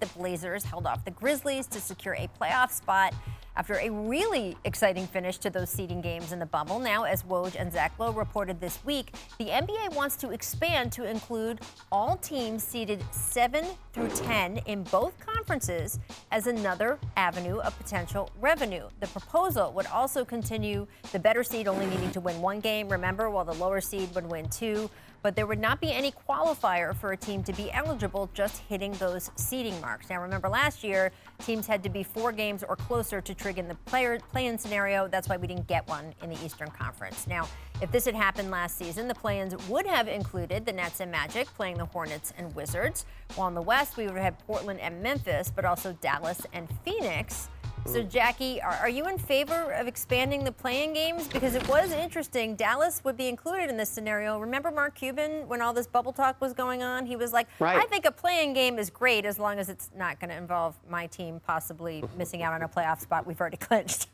the Blazers held off the Grizzlies to secure a playoff spot after a really exciting finish to those seeding games in the bubble. Now, as Woj and Zach Lowe reported this week, the NBA wants to expand to include all teams seeded 7 through 10 in both conferences as another avenue of potential revenue. The proposal would also continue the better seed only needing to win one game, remember, while the lower seed would win 2. But there would not be any qualifier for a team to be eligible just hitting those seeding marks. Now, remember last year, teams had to be 4 games or closer to trigger the play-in scenario. That's why we didn't get one in the Eastern Conference. Now, if this had happened last season, the play-ins would have included the Nets and Magic playing the Hornets and Wizards. While in the West, we would have had Portland and Memphis, but also Dallas and Phoenix. So, Jackie, are you in favor of expanding the play-in games? Because it was interesting. Dallas would be included in this scenario. Remember Mark Cuban, when all this bubble talk was going on? He was like, right. I think a play-in game is great as long as it's not going to involve my team possibly missing out on a playoff spot we've already clinched.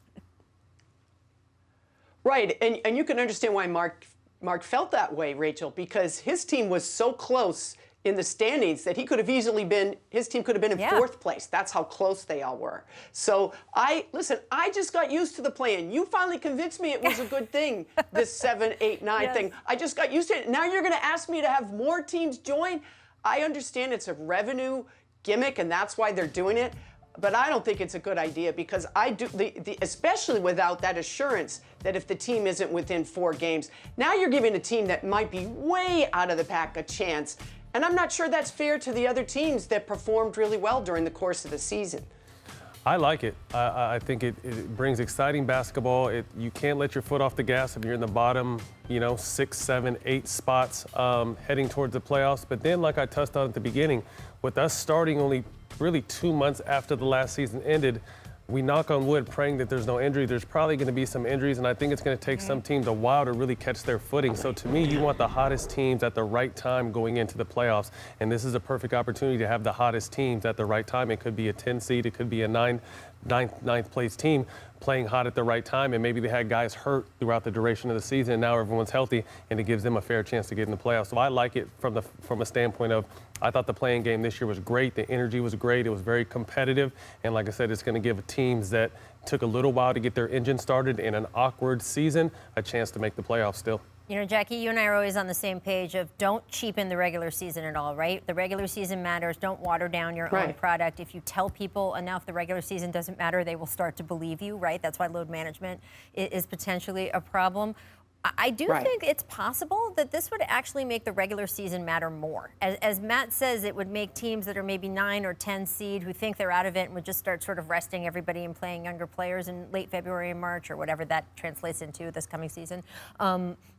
Right, and you can understand why Mark felt that way, Rachel, because his team was so close in the standings that his team could have been in 4th place. That's how close they all were. So I just got used to the play-in. You finally convinced me it was a good thing, this 7, 8, 9 thing. I just got used to it. Now you're going to ask me to have more teams join? I understand it's a revenue gimmick, and that's why they're doing it. But I don't think it's a good idea because especially without that assurance that if the team isn't within 4 games, now you're giving a team that might be way out of the pack a chance. And I'm not sure that's fair to the other teams that performed really well during the course of the season. I like it. I think it brings exciting basketball. You can't let your foot off the gas if you're in the bottom, 6, 7, 8 spots heading towards the playoffs. But then, like I touched on at the beginning, with us starting only really 2 months after the last season ended, we knock on wood praying that there's no injury. There's probably going to be some injuries, and I think it's going to take some teams a while to really catch their footing. So to me, you want the hottest teams at the right time going into the playoffs, and this is a perfect opportunity to have the hottest teams at the right time. It could be a 10 seed, it could be a ninth place team playing hot at the right time, and maybe they had guys hurt throughout the duration of the season, and now everyone's healthy, and it gives them a fair chance to get in the playoffs. So I like it from a standpoint of, I thought the playing game this year was great. The energy was great. It was very competitive, and like I said, it's going to give teams that took a little while to get their engine started in an awkward season a chance to make the playoffs still. Jackie, you and I are always on the same page of don't cheapen the regular season at all, right? The regular season matters. Don't water down your own product. If you tell people enough the regular season doesn't matter, they will start to believe you, right? That's why load management is potentially a problem. I do think it's possible that this would actually make the regular season matter more. As Matt says, it would make teams that are maybe 9 or 10 seed who think they're out of it and would just start sort of resting everybody and playing younger players in late February and March or whatever that translates into this coming season,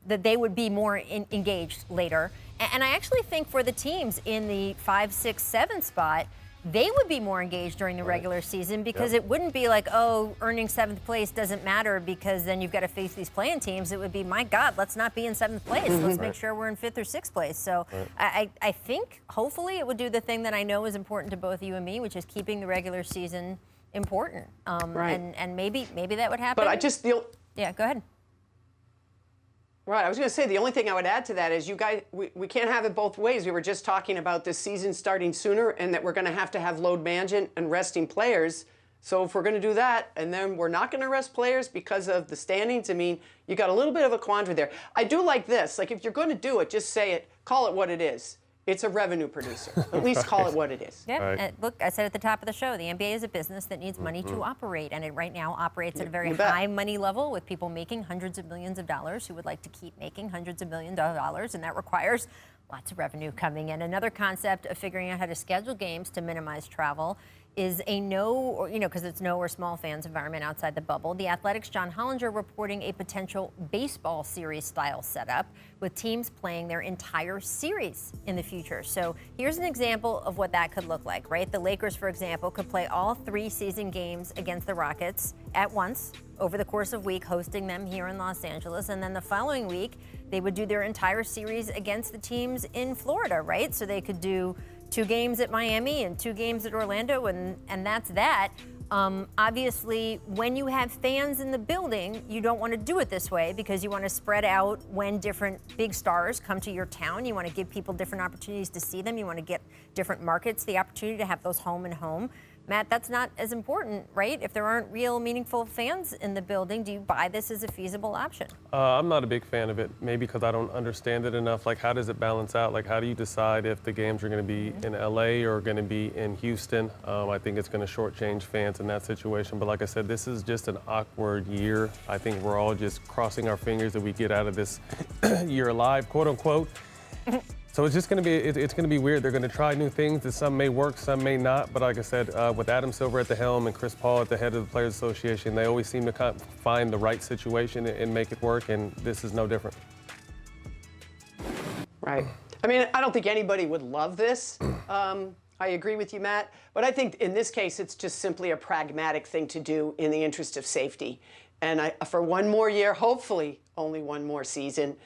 that they would be more engaged later. And I actually think for the teams in the 5, 6, 7 spot, they would be more engaged during the regular season because it wouldn't be like, oh, earning 7th place doesn't matter because then you've got to face these play-in teams. It would be, my God, let's not be in 7th place. Let's make sure we're in 5th or 6th place. So I think, hopefully, it would do the thing that I know is important to both you and me, which is keeping the regular season important. And maybe that would happen. But I just feel... Yeah, go ahead. Right, I was going to say the only thing I would add to that is you guys, we can't have it both ways. We were just talking about the season starting sooner and that we're going to have load management and resting players. So if we're going to do that and then we're not going to rest players because of the standings, I mean, you got a little bit of a quandary there. I do like this. Like if you're going to do it, just say it, call it what it is. It's a revenue producer. At least call it what it is. Yeah. Look, I said at the top of the show, the NBA is a business that needs money to operate, and it right now operates at a very high money level with people making hundreds of millions of dollars who would like to keep making hundreds of millions of dollars, and that requires lots of revenue coming in. Another concept of figuring out how to schedule games to minimize travel is a because it's no or small fans environment outside the bubble. The Athletic's John Hollinger reporting a potential baseball series style setup with teams playing their entire series in the future. So here's an example of what that could look like, right? The Lakers, for example, could play all 3 season games against the Rockets at once over the course of a week, hosting them here in Los Angeles. And then the following week, they would do their entire series against the teams in Florida, right? So they could do 2 games at Miami and 2 games at Orlando, and that's that. Obviously, when you have fans in the building, you don't want to do it this way because you want to spread out when different big stars come to your town. You want to give people different opportunities to see them. You want to get different markets the opportunity to have those home and home. Matt, that's not as important, right? If there aren't real meaningful fans in the building, do you buy this as a feasible option? I'm not a big fan of it, maybe because I don't understand it enough. Like, how does it balance out? Like, how do you decide if the games are going to be in LA or going to be in Houston? I think it's going to shortchange fans in that situation. But like I said, this is just an awkward year. I think we're all just crossing our fingers that we get out of this year alive, quote unquote. So it's just going to be, it's going to be weird. They're going to try new things. That some may work, some may not. But like I said, with Adam Silver at the helm and Chris Paul at the head of the Players Association, they always seem to find the right situation and make it work. And this is no different. Right. I mean, I don't think anybody would love this. I agree with you, Matt. But I think in this case, it's just simply a pragmatic thing to do in the interest of safety. And for one more year, hopefully only one more season,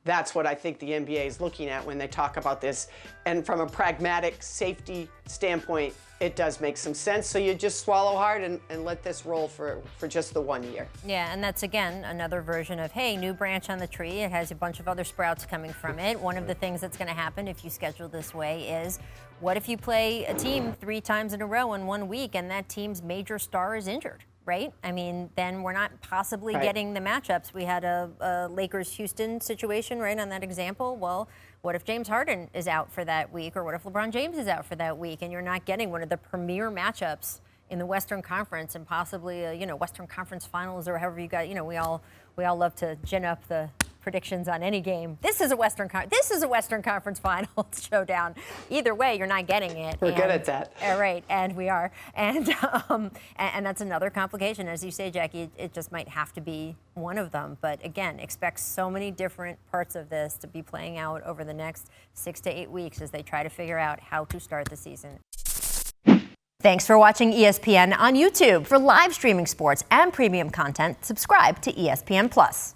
that's what I think the NBA is looking at when they talk about this. And from a pragmatic safety standpoint, it does make some sense. So you just swallow hard and let this roll for just the 1 year. Yeah, and that's, again, another version of, hey, new branch on the tree. It has a bunch of other sprouts coming from it. One of the things that's going to happen if you schedule this way is, what if you play a team 3 times in a row in 1 week and that team's major star is injured? Right? I mean, then we're not possibly getting the matchups. We had a Lakers-Houston situation, right, on that example. Well, what if James Harden is out for that week, or what if LeBron James is out for that week, and you're not getting one of the premier matchups in the Western Conference and possibly a, Western Conference Finals, or however you got, we all love to gin up the predictions on any game. This is a Western Conference Finals showdown. Either way, you're not getting it. We're good at that. Right, and we are. And that's another complication. As you say, Jackie, it just might have to be one of them. But again, expect so many different parts of this to be playing out over the next 6 to 8 weeks as they try to figure out how to start the season. Thanks for watching ESPN on YouTube. For live streaming sports and premium content, subscribe to ESPN+.